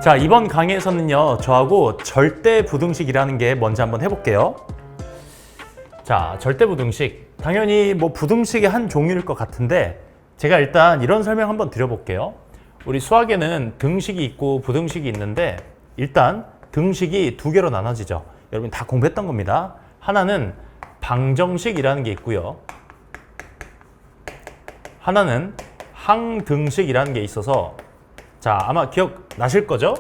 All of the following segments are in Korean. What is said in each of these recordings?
자, 이번 강의에서는요, 저하고 절대부등식이라는 게 뭔지 한번 해볼게요. 자, 절대부등식. 당연히 뭐 부등식의 한 종류일 것 같은데, 제가 일단 이런 설명 한번 드려볼게요. 우리 수학에는 등식이 있고 부등식이 있는데, 일단 등식이 두 개로 나눠지죠. 여러분 다 공부했던 겁니다. 하나는 방정식이라는 게 있고요. 하나는 항등식이라는 게 있어서, 자, 아마 기억나실 거죠?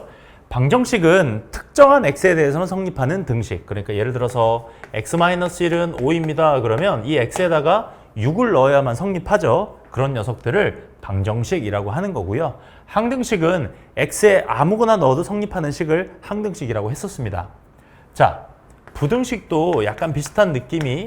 방정식은 특정한 x에 대해서만 성립하는 등식. 그러니까 예를 들어서 x-1은 5입니다. 그러면 이 x에다가 6을 넣어야만 성립하죠. 그런 녀석들을 방정식이라고 하는 거고요. 항등식은 x에 아무거나 넣어도 성립하는 식을 항등식이라고 했었습니다. 자, 부등식도 약간 비슷한 느낌이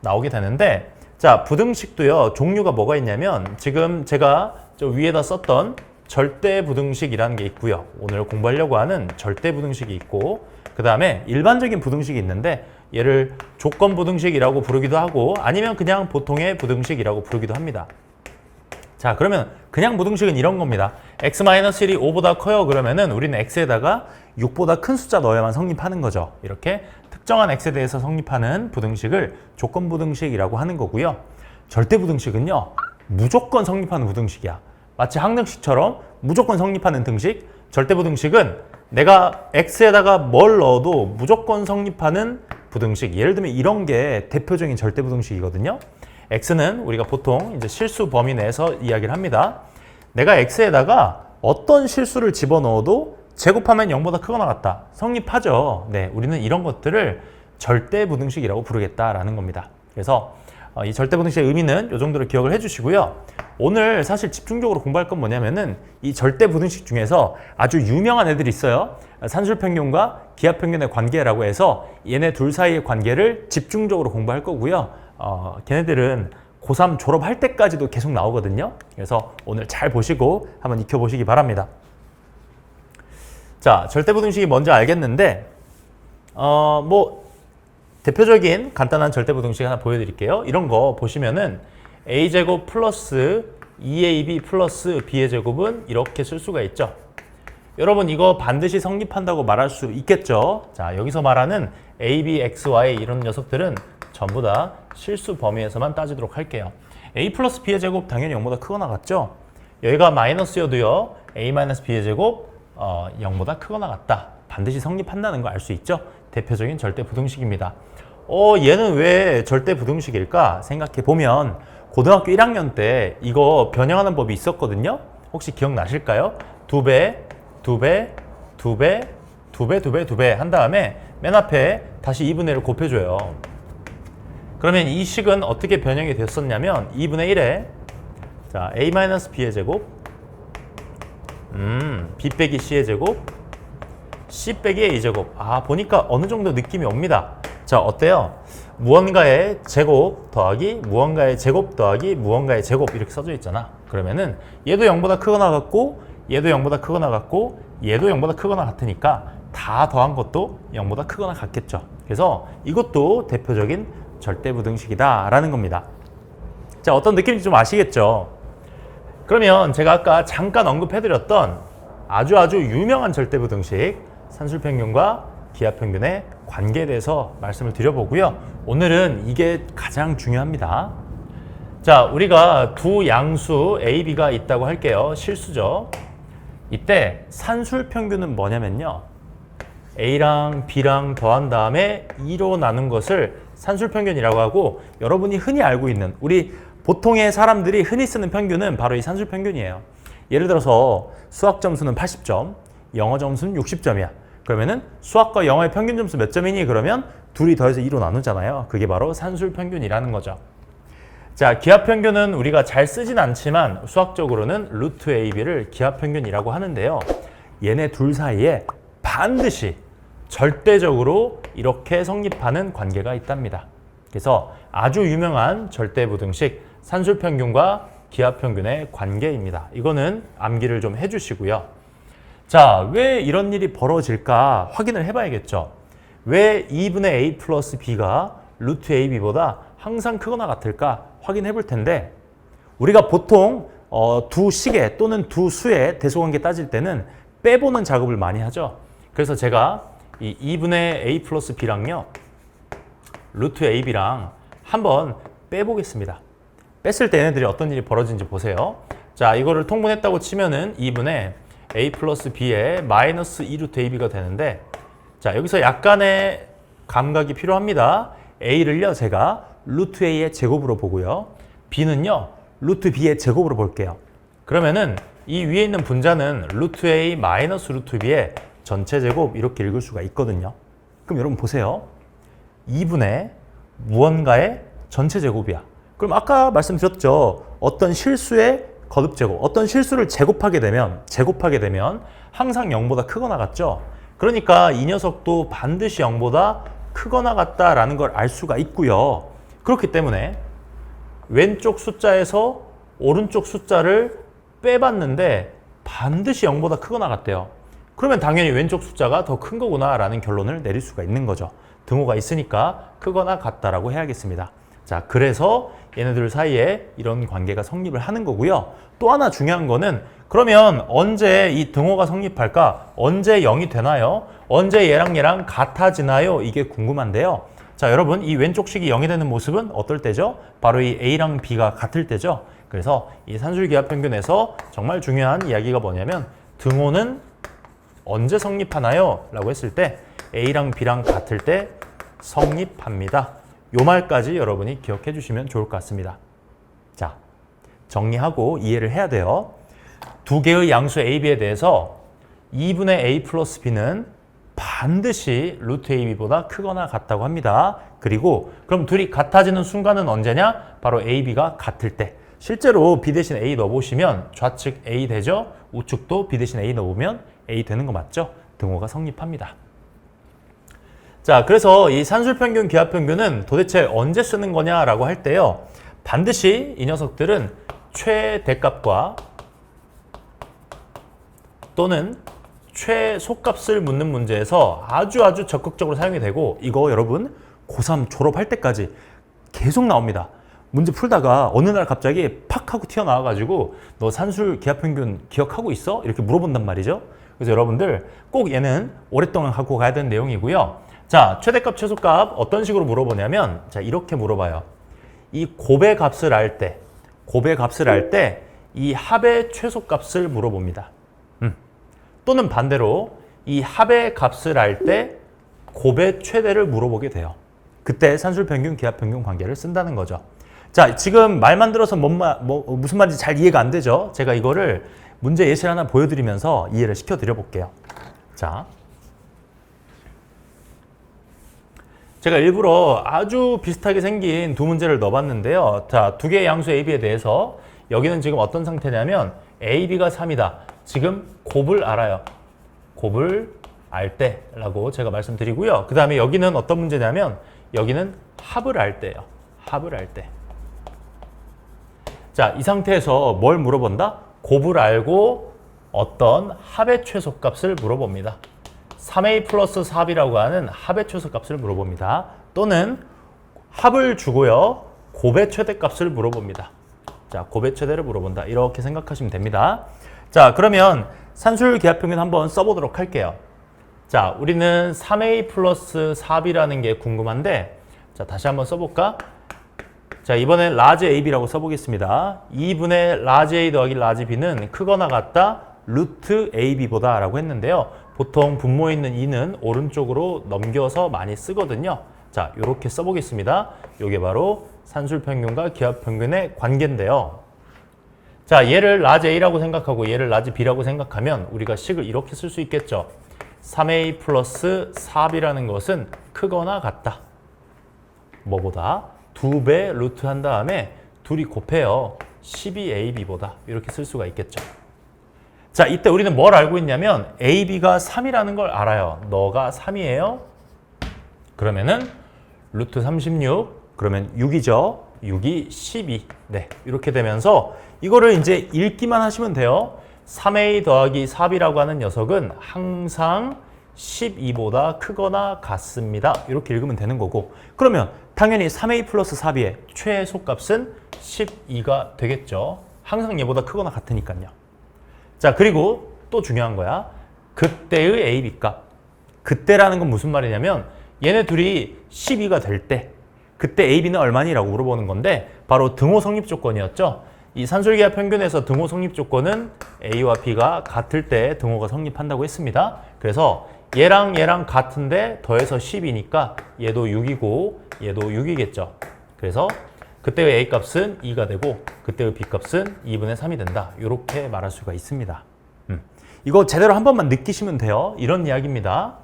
나오게 되는데, 자, 부등식도요, 종류가 뭐가 있냐면, 지금 제가 저 위에다 썼던 절대부등식이라는 게 있고요. 오늘 공부하려고 하는 절대부등식이 있고, 그 다음에 일반적인 부등식이 있는데, 얘를 조건부등식이라고 부르기도 하고, 아니면 그냥 보통의 부등식이라고 부르기도 합니다. 자, 그러면 그냥 부등식은 이런 겁니다. x-1이 5보다 커요. 그러면은 우리는 x에다가 6보다 큰 숫자 넣어야만 성립하는 거죠. 이렇게 특정한 x에 대해서 성립하는 부등식을 조건부등식이라고 하는 거고요. 절대부등식은요, 무조건 성립하는 부등식이야. 마치 항등식처럼 무조건 성립하는 등식. 절대부등식은 내가 x에다가 뭘 넣어도 무조건 성립하는 부등식. 예를 들면 이런 게 대표적인 절대부등식이거든요. x는 우리가 보통 이제 실수 범위 내에서 이야기를 합니다. 내가 x에다가 어떤 실수를 집어넣어도 제곱하면 0보다 크거나 같다. 성립하죠. 네, 우리는 이런 것들을 절대부등식이라고 부르겠다라는 겁니다. 그래서 이 절대부등식의 의미는 이 정도로 기억을 해주시고요. 오늘 사실 집중적으로 공부할 건 뭐냐면은 이 절대부등식 중에서 아주 유명한 애들이 있어요. 산술평균과 기하평균의 관계라고 해서 얘네 둘 사이의 관계를 집중적으로 공부할 거고요. 걔네들은 고3 졸업할 때까지도 계속 나오거든요. 그래서 오늘 잘 보시고 한번 익혀보시기 바랍니다. 자, 절대부등식이 뭔지 알겠는데, 대표적인 간단한 절대부등식 하나 보여드릴게요. 이런 거 보시면은 a제곱 플러스 2ab 플러스 b의 제곱은 이렇게 쓸 수가 있죠. 여러분 이거 반드시 성립한다고 말할 수 있겠죠. 자, 여기서 말하는 a, b, x, y 이런 녀석들은 전부 다 실수 범위에서만 따지도록 할게요. a 플러스 b의 제곱 당연히 0보다 크거나 같죠. 여기가 마이너스여도요, a 마이너스 b의 제곱 0보다 크거나 같다. 반드시 성립한다는 거 알 수 있죠. 대표적인 절대부등식입니다. 얘는 왜 절대부등식일까 생각해 보면 고등학교 1학년 때 이거 변형하는 법이 있었거든요. 혹시 기억나실까요? 2배, 2배, 2배, 2배, 2배, 2배 한 다음에 맨 앞에 다시 2분의 1을 곱해줘요. 그러면 이 식은 어떻게 변형이 됐었냐면 2분의 1에 자, a-b의 제곱 b 빼기 c의 제곱 c 빼기 a 제곱. 보니까 어느 정도 느낌이 옵니다. 자, 어때요? 무언가의 제곱 더하기 무언가의 제곱 더하기 무언가의 제곱 이렇게 써져 있잖아. 그러면은 얘도 0보다 크거나 같고 얘도 0보다 크거나 같고 얘도 0보다 크거나 같으니까 다 더한 것도 0보다 크거나 같겠죠. 그래서 이것도 대표적인 절대부등식이다 라는 겁니다. 자, 어떤 느낌인지 좀 아시겠죠? 그러면 제가 아까 잠깐 언급해드렸던 아주 유명한 절대부등식 산술평균과 기하평균의 관계에 대해서 말씀을 드려보고요. 오늘은 이게 가장 중요합니다. 자, 우리가 두 양수 A, B가 있다고 할게요. 실수죠. 이때 산술평균은 뭐냐면요, A랑 B랑 더한 다음에 2로 나눈 것을 산술평균이라고 하고, 여러분이 흔히 알고 있는 우리 보통의 사람들이 흔히 쓰는 평균은 바로 이 산술평균이에요. 예를 들어서 수학 점수는 80점, 영어 점수는 60점이야. 그러면은 수학과 영어의 평균 점수 몇 점이니? 그러면 둘이 더해서 2로 나누잖아요. 그게 바로 산술평균이라는 거죠. 자, 기하평균은 우리가 잘 쓰진 않지만 수학적으로는 루트 AB를 기하평균이라고 하는데요. 얘네 둘 사이에 반드시 절대적으로 이렇게 성립하는 관계가 있답니다. 그래서 아주 유명한 절대부등식 산술평균과 기하평균의 관계입니다. 이거는 암기를 좀 해주시고요. 자, 왜 이런 일이 벌어질까 확인을 해봐야겠죠. 왜 2분의 a 플러스 b가 루트 ab보다 항상 크거나 같을까 확인해 볼 텐데, 우리가 보통 두 시계 또는 두 수의 대소관계 따질 때는 빼보는 작업을 많이 하죠. 그래서 제가 이 2분의 a 플러스 b랑요, 루트 ab랑 한번 빼보겠습니다. 뺐을 때 얘네들이 어떤 일이 벌어지는지 보세요. 자, 이거를 통분했다고 치면은 2분의 a 플러스 b의 마이너스 2루트 ab가 되는데, 자, 여기서 약간의 감각이 필요합니다. a를요, 제가 루트 a의 제곱으로 보고요. b는요, 루트 b의 제곱으로 볼게요. 그러면은 이 위에 있는 분자는 루트 a 마이너스 루트 b의 전체 제곱 이렇게 읽을 수가 있거든요. 그럼 여러분 보세요. 2분의 무언가의 전체 제곱이야. 그럼 아까 말씀드렸죠. 어떤 실수의 거듭 제곱, 어떤 실수를 제곱하게 되면 항상 0보다 크거나 같죠. 그러니까 이 녀석도 반드시 0보다 크거나 같다라는 걸 알 수가 있고요. 그렇기 때문에 왼쪽 숫자에서 오른쪽 숫자를 빼봤는데 반드시 0보다 크거나 같대요. 그러면 당연히 왼쪽 숫자가 더 큰 거구나 라는 결론을 내릴 수가 있는 거죠. 등호가 있으니까 크거나 같다라고 해야겠습니다. 자, 그래서 얘네들 사이에 이런 관계가 성립을 하는 거고요. 또 하나 중요한 거는 그러면 언제 이 등호가 성립할까? 언제 0이 되나요? 언제 얘랑 같아지나요? 이게 궁금한데요. 자, 여러분 이 왼쪽 식이 0이 되는 모습은 어떨 때죠? 바로 이 A랑 B가 같을 때죠. 그래서 이 산술기하평균에서 정말 중요한 이야기가 뭐냐면 등호는 언제 성립하나요? 라고 했을 때 A랑 B랑 같을 때 성립합니다. 요 말까지 여러분이 기억해 주시면 좋을 것 같습니다. 자, 정리하고 이해를 해야 돼요. 두 개의 양수 A, B에 대해서 2분의 A 플러스 B는 반드시 루트 AB보다 크거나 같다고 합니다. 그리고 그럼 둘이 같아지는 순간은 언제냐? 바로 A, B가 같을 때. 실제로 B 대신 A 넣어보시면 좌측 A 되죠? 우측도 B 대신 A 넣어보면 A 되는 거 맞죠? 등호가 성립합니다. 자, 그래서 이 산술평균, 기하평균은 도대체 언제 쓰는 거냐라고 할 때요. 반드시 이 녀석들은 최대값과 또는 최소값을 묻는 문제에서 아주 적극적으로 사용이 되고 이거 여러분 고3 졸업할 때까지 계속 나옵니다. 문제 풀다가 어느 날 갑자기 팍 하고 튀어나와가지고 너 산술 기하평균 기억하고 있어? 이렇게 물어본단 말이죠. 그래서 여러분들 꼭 얘는 오랫동안 갖고 가야 되는 내용이고요. 자, 최대값, 최소값 어떤 식으로 물어보냐면 자, 이렇게 물어봐요. 이 곱의 값을 알 때 이 합의 최소값을 물어봅니다. 또는 반대로 이 합의 값을 알 때 곱의 최대를 물어보게 돼요. 그때 산술평균, 기하평균 관계를 쓴다는 거죠. 자, 지금 말만 들어서 무슨 말인지 잘 이해가 안 되죠? 제가 이거를 문제 예시를 하나 보여드리면서 이해를 시켜드려 볼게요. 자, 제가 일부러 아주 비슷하게 생긴 두 문제를 넣어봤는데요. 자, 두 개의 양수 A, B에 대해서 여기는 지금 어떤 상태냐면 A, B가 3이다. 지금 곱을 알아요. 곱을 알 때라고 제가 말씀드리고요. 그 다음에 여기는 어떤 문제냐면 여기는 합을 알 때예요. 합을 알 때. 자, 이 상태에서 뭘 물어본다? 곱을 알고 어떤 합의 최소값을 물어봅니다. 3a 플러스 4b라고 하는 합의 최소값을 물어봅니다. 또는 합을 주고요. 곱의 최대값을 물어봅니다. 자, 곱의 최대를 물어본다. 이렇게 생각하시면 됩니다. 자, 그러면 산술 기하평균 한번 써보도록 할게요. 자, 우리는 3a 플러스 4b라는 게 궁금한데 자, 다시 한번 써볼까? 자, 이번엔 라지 AB라고 써보겠습니다. 2분의 라지 A 더하기 라지 B는 크거나 같다 루트 AB보다 라고 했는데요. 보통 분모에 있는 2는 오른쪽으로 넘겨서 많이 쓰거든요. 자, 이렇게 써보겠습니다. 이게 바로 산술평균과 기하평균의 관계인데요. 자, 얘를 라지 A라고 생각하고 얘를 라지 B라고 생각하면 우리가 식을 이렇게 쓸 수 있겠죠. 3A 플러스 4B라는 것은 크거나 같다. 뭐보다? 2배 루트 한 다음에 둘이 곱해요. 12AB보다 이렇게 쓸 수가 있겠죠. 자, 이때 우리는 뭘 알고 있냐면 AB가 3이라는 걸 알아요. 너가 3이에요. 그러면은 루트 36 그러면 6이죠. 6이 12. 네, 이렇게 되면서 이거를 이제 읽기만 하시면 돼요. 3A 더하기 4B라고 하는 녀석은 항상 12보다 크거나 같습니다. 이렇게 읽으면 되는 거고 그러면 당연히 3A 플러스 4B의 최소값은 12가 되겠죠. 항상 얘보다 크거나 같으니까요. 자, 그리고 또 중요한 거야. 그때의 AB 값. 그때라는 건 무슨 말이냐면 얘네 둘이 12가 될 때 그때 AB는 얼마니라고 물어보는 건데 바로 등호 성립 조건이었죠. 이 산술기하 평균에서 등호 성립 조건은 A와 B가 같을 때 등호가 성립한다고 했습니다. 그래서 얘랑 얘랑 같은데 더해서 10이니까 얘도 6이고 얘도 6이겠죠. 그래서 그때의 A 값은 2가 되고 그때의 B 값은 2분의 3이 된다. 이렇게 말할 수가 있습니다. 이거 제대로 한 번만 느끼시면 돼요. 이런 이야기입니다.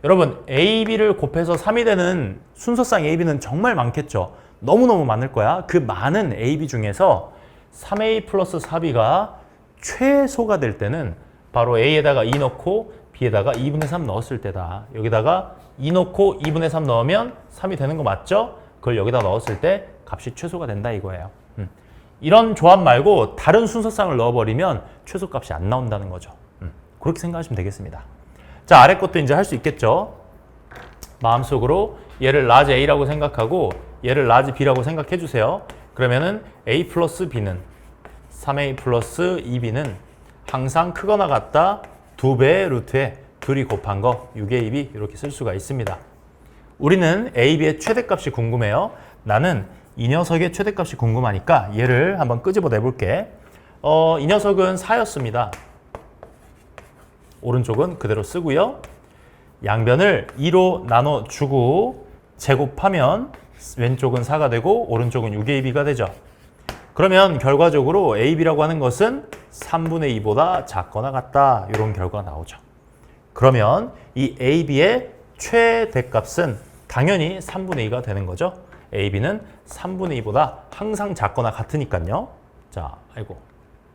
여러분 AB를 곱해서 3이 되는 순서상 AB는 정말 많겠죠. 너무너무 많을 거야. 그 많은 AB 중에서 3A 플러스 4B가 최소가 될 때는 바로 A에다가 2 넣고 B에다가 2분의 3 넣었을 때다. 여기다가 2 넣고 2분의 3 넣으면 3이 되는 거 맞죠? 그걸 여기다 넣었을 때 값이 최소가 된다 이거예요. 이런 조합 말고 다른 순서상을 넣어버리면 최소값이 안 나온다는 거죠. 그렇게 생각하시면 되겠습니다. 자, 아래 것도 이제 할 수 있겠죠. 마음속으로 얘를 라지 A라고 생각하고 얘를 라지 B라고 생각해 주세요. 그러면은 A 플러스 B는 3A 플러스 2B는 항상 크거나 같다 2배의 루트에 둘이 곱한 거 6AB 이렇게 쓸 수가 있습니다. 우리는 AB의 최대값이 궁금해요. 나는 이 녀석의 최대값이 궁금하니까 얘를 한번 끄집어 내볼게. 이 녀석은 4였습니다. 오른쪽은 그대로 쓰고요. 양변을 2로 나눠주고 제곱하면 왼쪽은 4가 되고 오른쪽은 6AB가 되죠. 그러면 결과적으로 AB라고 하는 것은 3분의 2보다 작거나 같다. 이런 결과가 나오죠. 그러면 이 AB의 최대값은 당연히 3분의 2가 되는 거죠. AB는 3분의 2보다 항상 작거나 같으니까요. 자,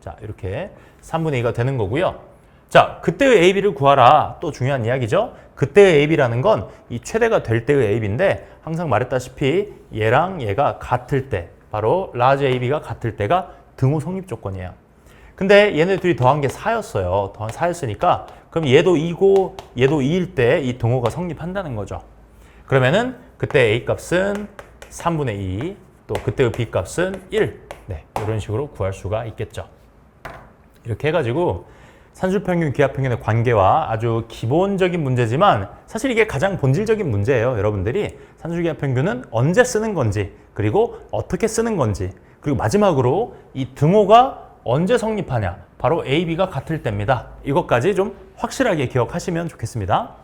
자, 이렇게 3분의 2가 되는 거고요. 자, 그때의 AB를 구하라. 또 중요한 이야기죠. 그때의 AB라는 건 이 최대가 될 때의 AB인데 항상 말했다시피 얘랑 얘가 같을 때 바로 라지 AB가 같을 때가 등호 성립 조건이에요. 근데 얘네 둘이 더한 게 4였어요. 더한 4였으니까 그럼 얘도 2고 얘도 2일 때 이 등호가 성립한다는 거죠. 그러면은 그때 A 값은 3분의 2, 또 그때의 B 값은 1. 네, 이런 식으로 구할 수가 있겠죠. 이렇게 해가지고 산술평균, 기하평균의 관계와 아주 기본적인 문제지만 사실 이게 가장 본질적인 문제예요. 여러분들이 산술기하평균은 언제 쓰는 건지 그리고 어떻게 쓰는 건지 그리고 마지막으로 이 등호가 언제 성립하냐 바로 A, B가 같을 때입니다. 이것까지 좀 확실하게 기억하시면 좋겠습니다.